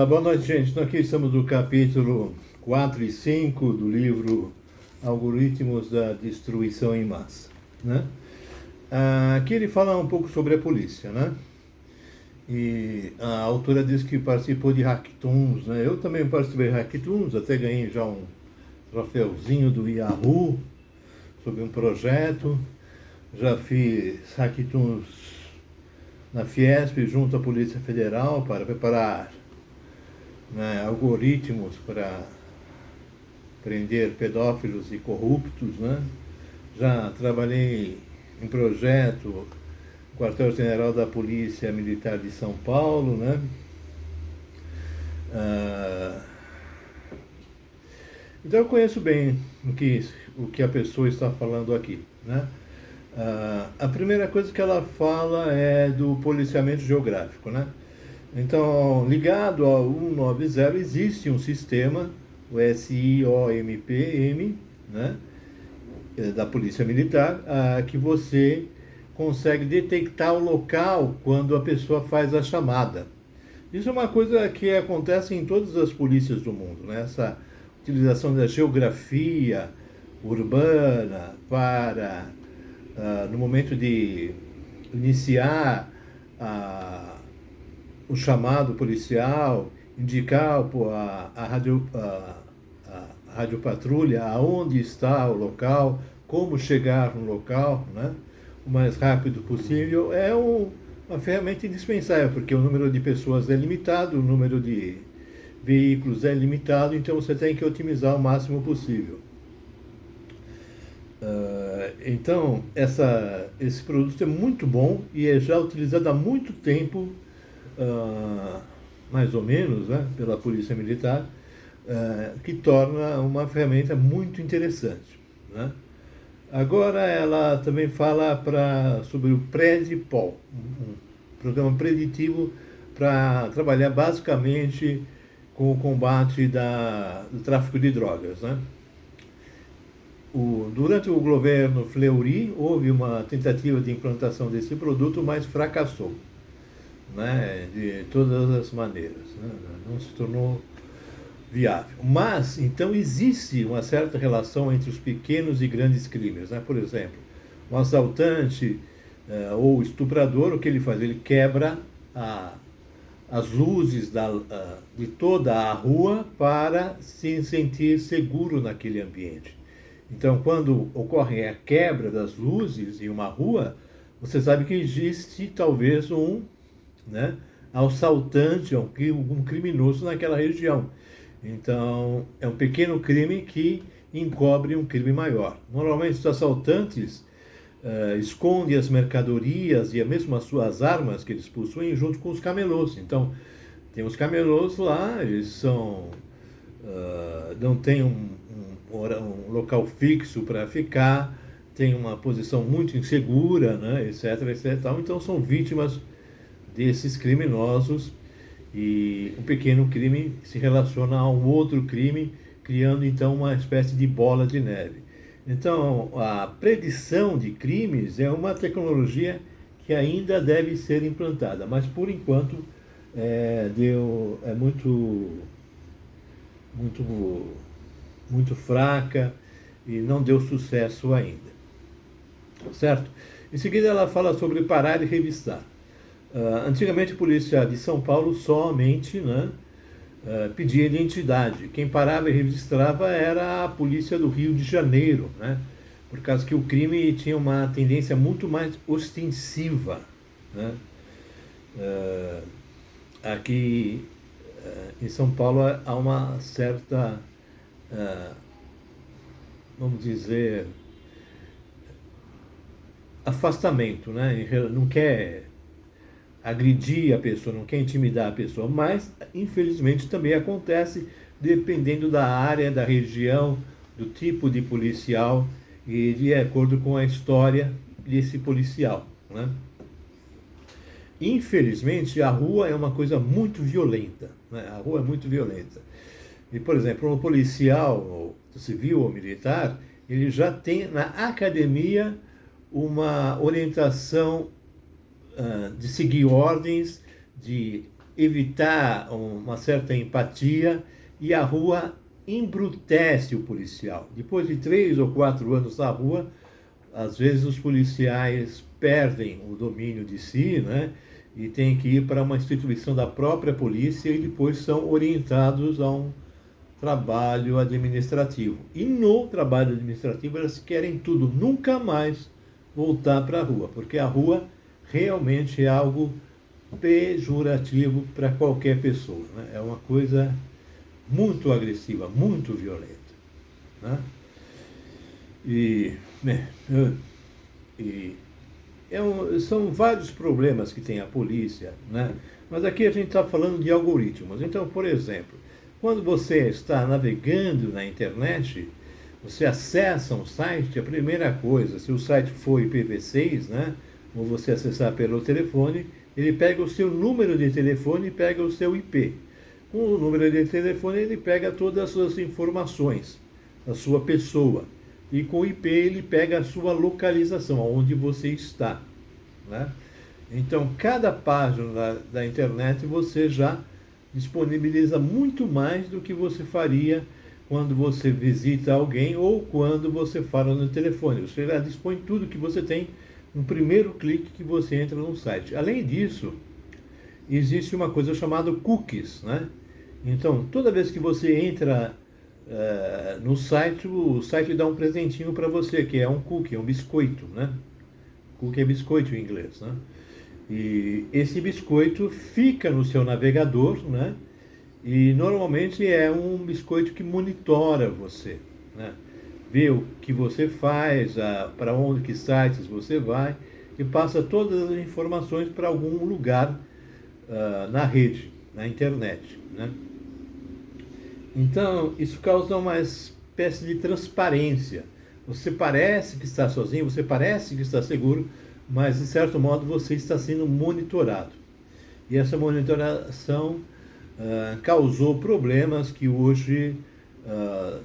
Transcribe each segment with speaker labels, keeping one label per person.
Speaker 1: Boa noite, gente. Então, aqui estamos no capítulo 4 e 5 do livro Algoritmos da Destruição em Massa, né? Aqui ele fala um pouco sobre a polícia, né? E a autora diz que participou de hackathons, né? Eu também participei de hackathons, até ganhei já um troféuzinho do Yahoo sobre um projeto. Já fiz hackathons na Fiesp junto à Polícia Federal para preparar, né, algoritmos para prender pedófilos e corruptos, né? Já trabalhei em projeto quartel-general da Polícia Militar de São Paulo, né? Ah, então eu conheço bem o que a pessoa está falando aqui, né? A primeira coisa que ela fala é do policiamento geográfico, né? Então, ligado ao 190, existe um sistema, o SIOMPM, né, da Polícia Militar, que você consegue detectar o local quando a pessoa faz a chamada. Isso é uma coisa que acontece em todas as polícias do mundo, né? Essa utilização da geografia urbana para, no momento de iniciar o chamado policial, indicar a radiopatrulha aonde está o local, como chegar no local, né, o mais rápido possível, é uma ferramenta indispensável, porque o número de pessoas é limitado, o número de veículos é limitado, então você tem que otimizar o máximo possível. Então, esse produto é muito bom e é já utilizado há muito tempo, mais ou menos, né, pela Polícia Militar, que torna uma ferramenta muito interessante, né? Agora ela também fala sobre o PREDPOL, um programa preditivo para trabalhar basicamente com o combate do tráfico de drogas, né? Durante o governo Fleury houve uma tentativa de implantação desse produto, mas fracassou, né, de todas as maneiras, né? Não se tornou viável. Mas, então, existe uma certa relação entre os pequenos e grandes crimes, né? Por exemplo, um assaltante ou estuprador, o que ele faz? Ele quebra as luzes de toda a rua para se sentir seguro naquele ambiente. Então, quando ocorre a quebra das luzes em uma rua, você sabe que existe talvez né, assaltante, um criminoso naquela região. Então, é um pequeno crime que encobre um crime maior. Normalmente, os assaltantes escondem as mercadorias e mesmo as suas armas que eles possuem junto com os camelôs. Então, tem os camelôs lá, eles não têm um local fixo para ficar, tem uma posição muito insegura, né, etc, etc. Então, são vítimas desses criminosos e um pequeno crime se relaciona a um outro crime, criando então uma espécie de bola de neve. Então, a predição de crimes é uma tecnologia que ainda deve ser implantada, mas por enquanto é muito, muito fraca e não deu sucesso ainda, certo? Em seguida, ela fala sobre parar e revistar. Antigamente, a polícia de São Paulo somente, né, pedia identidade. Quem parava e registrava era a polícia do Rio de Janeiro, né, por causa que o crime tinha uma tendência muito mais ostensiva, né. Aqui em São Paulo há uma certa, vamos dizer, afastamento, né? Não quer agredir a pessoa, não quer intimidar a pessoa, mas infelizmente também acontece dependendo da área, da região, do tipo de policial e de acordo com a história desse policial, né? Infelizmente, a rua é uma coisa muito violenta, né? A rua é muito violenta. E, por exemplo, um policial civil ou militar, ele já tem na academia uma orientação de seguir ordens, de evitar uma certa empatia e a rua embrutece o policial. Depois de 3 ou 4 anos na rua, às vezes os policiais perdem o domínio de si, né? E têm que ir para uma instituição da própria polícia e depois são orientados a um trabalho administrativo. E no trabalho administrativo elas querem tudo, nunca mais voltar para a rua, porque a rua realmente é algo pejorativo para qualquer pessoa, né? É uma coisa muito agressiva, muito violenta, né? E, né, e são vários problemas que tem a polícia, né? Mas aqui a gente está falando de algoritmos. Então, por exemplo, quando você está navegando na internet, você acessa um site, a primeira coisa, se o site for IPv6, né, ou você acessar pelo telefone, ele pega o seu número de telefone e pega o seu IP. Com o número de telefone, ele pega todas as suas informações, a sua pessoa. E com o IP, ele pega a sua localização, onde você está, né? Então, cada página da internet você já disponibiliza muito mais do que você faria quando você visita alguém ou quando você fala no telefone. Você já dispõe tudo que você tem no primeiro clique que você entra no site. Além disso, existe uma coisa chamada cookies, né? Então, toda vez que você entra no site, o site dá um presentinho para você, que é um cookie, é um biscoito, né? Cookie é biscoito em inglês, né? E esse biscoito fica no seu navegador, né? E normalmente é um biscoito que monitora você, né? Vê o que você faz, para onde, que sites você vai, e passa todas as informações para algum lugar na rede, na internet, né? Então, isso causa uma espécie de transparência. Você parece que está sozinho, você parece que está seguro, mas, de certo modo, você está sendo monitorado. E essa monitoração causou problemas que hoje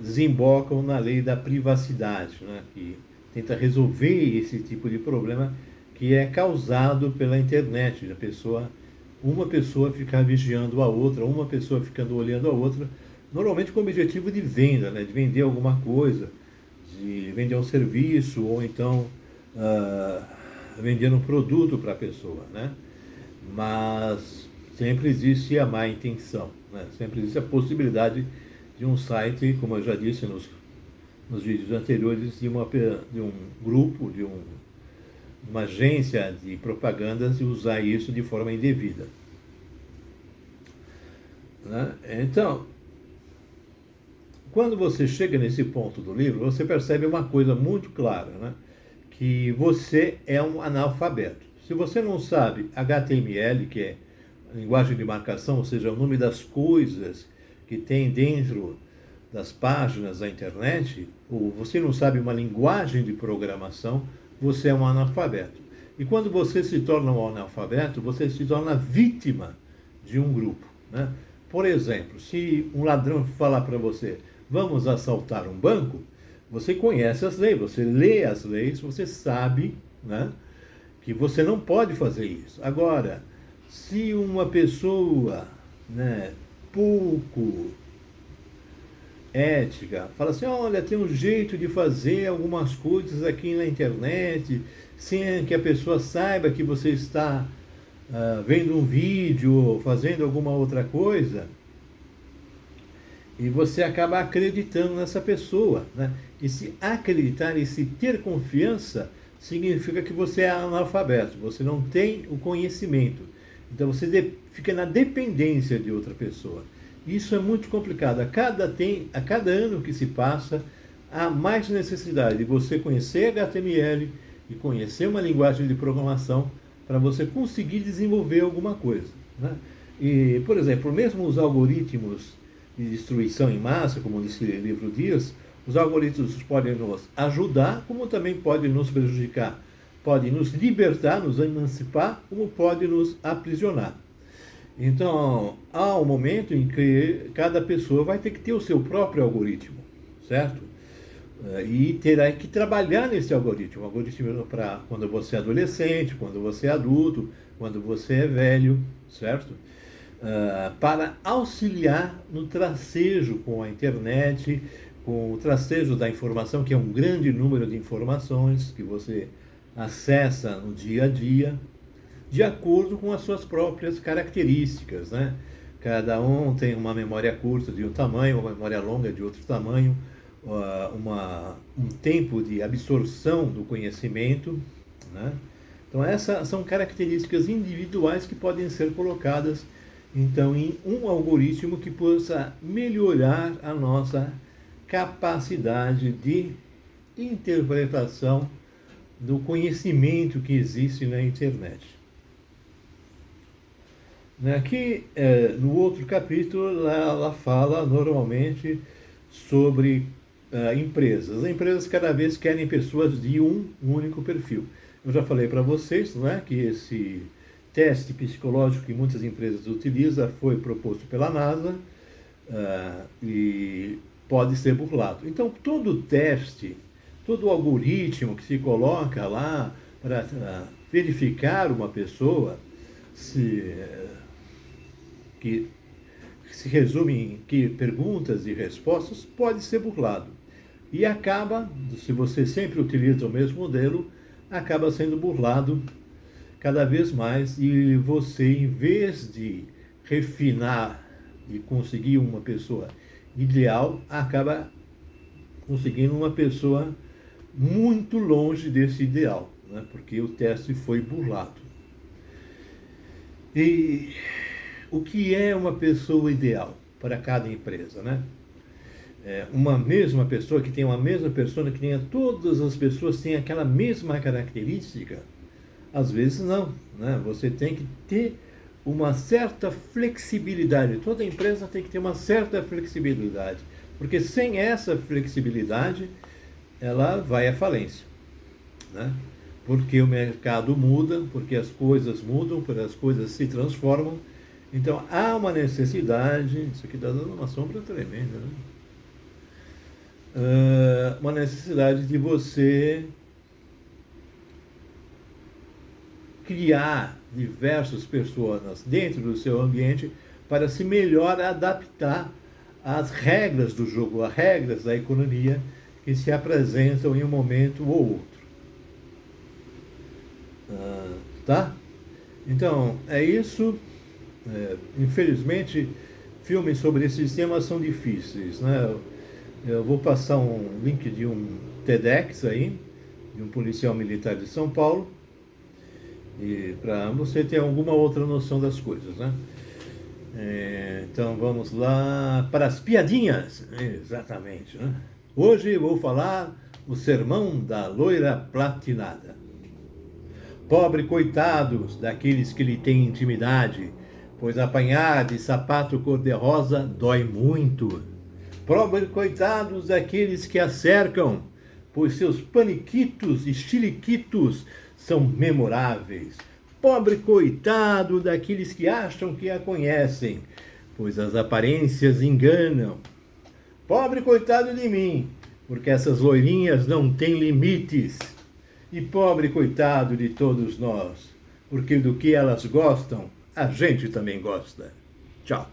Speaker 1: desembocam na lei da privacidade, né, que tenta resolver esse tipo de problema que é causado pela internet, uma pessoa ficar vigiando a outra, uma pessoa ficando olhando a outra, normalmente com o objetivo de venda, né, de vender alguma coisa, de vender um serviço ou então vender um produto para a pessoa, né? Mas sempre existe a má intenção, né? Sempre existe a possibilidade de um site, como eu já disse nos vídeos anteriores, de um grupo, uma agência de propagandas e usar isso de forma indevida, né? Então, quando você chega nesse ponto do livro, você percebe uma coisa muito clara, né? Que você é um analfabeto. Se você não sabe HTML, que é a linguagem de marcação, ou seja, o nome das coisas que tem dentro das páginas da internet, ou você não sabe uma linguagem de programação, você é um analfabeto. E quando você se torna um analfabeto, você se torna vítima de um grupo, né? Por exemplo, se um ladrão falar para você, vamos assaltar um banco, você conhece as leis, você lê as leis, você sabe, né, que você não pode fazer isso. Agora, se uma pessoa, né, pouco ética fala assim, olha, tem um jeito de fazer algumas coisas aqui na internet, sem que a pessoa saiba que você está vendo um vídeo ou fazendo alguma outra coisa, e você acaba acreditando nessa pessoa, né? E se acreditar e se ter confiança significa que você é analfabeto, você não tem o conhecimento. Então você fica na dependência de outra pessoa. Isso é muito complicado. A cada ano que se passa, há mais necessidade de você conhecer HTML e conhecer uma linguagem de programação para você conseguir desenvolver alguma coisa, né? E, por exemplo, mesmo os algoritmos de destruição em massa, como esse livro diz, os algoritmos podem nos ajudar, como também podem nos prejudicar. Podem nos libertar, nos emancipar, como podem nos aprisionar. Então, há um momento em que cada pessoa vai ter que ter o seu próprio algoritmo, certo? E terá que trabalhar nesse algoritmo. O algoritmo para quando você é adolescente, quando você é adulto, quando você é velho, certo? para auxiliar no tracejo com a internet, com o tracejo da informação, que é um grande número de informações que você acessa no dia a dia, de acordo com as suas próprias características, né? Cada um tem uma memória curta de um tamanho, uma memória longa de outro tamanho, um tempo de absorção do conhecimento, né? Então, essas são características individuais que podem ser colocadas, então, em um algoritmo que possa melhorar a nossa capacidade de interpretação do conhecimento que existe na internet. Aqui, no outro capítulo, ela fala normalmente sobre empresas. As empresas cada vez querem pessoas de um único perfil. Eu já falei para vocês, que esse teste psicológico que muitas empresas utilizam foi proposto pela NASA e pode ser burlado. Então, todo teste, todo algoritmo que se coloca lá para verificar uma pessoa, que se resume em que perguntas e respostas, pode ser burlado. E acaba, se você sempre utiliza o mesmo modelo, acaba sendo burlado cada vez mais, e você, em vez de refinar e conseguir uma pessoa ideal, acaba conseguindo uma pessoa muito longe desse ideal, porque o teste foi burlado. E o que é uma pessoa ideal para cada empresa, uma mesma pessoa que tenha uma mesma persona, que tenha todas as pessoas têm aquela mesma característica? Às vezes não, Você tem que ter uma certa flexibilidade. Toda empresa tem que ter uma certa flexibilidade, porque sem essa flexibilidade, ela vai à falência, Porque o mercado muda, porque as coisas mudam, porque as coisas se transformam. Então, há uma necessidade, isso aqui está dando uma sombra tremenda, uma necessidade de você criar diversas pessoas dentro do seu ambiente para se melhor adaptar às regras do jogo, às regras da economia que se apresentam em um momento ou outro. Tá? Então, é isso. Infelizmente, filmes sobre esses temas são difíceis, Eu vou passar um link de um TEDx aí, de um policial militar de São Paulo, e para você ter alguma outra noção das coisas, Então vamos lá para as piadinhas. Exatamente, Hoje vou falar o sermão da loira platinada. Pobre coitados daqueles que lhe têm intimidade, pois apanhar de sapato cor-de-rosa dói muito. Pobre coitados daqueles que a cercam, pois seus paniquitos e chiliquitos são memoráveis. Pobre coitado daqueles que acham que a conhecem, pois as aparências enganam. Pobre coitado de mim, porque essas loirinhas não têm limites. E pobre coitado de todos nós, porque do que elas gostam, a gente também gosta. Tchau.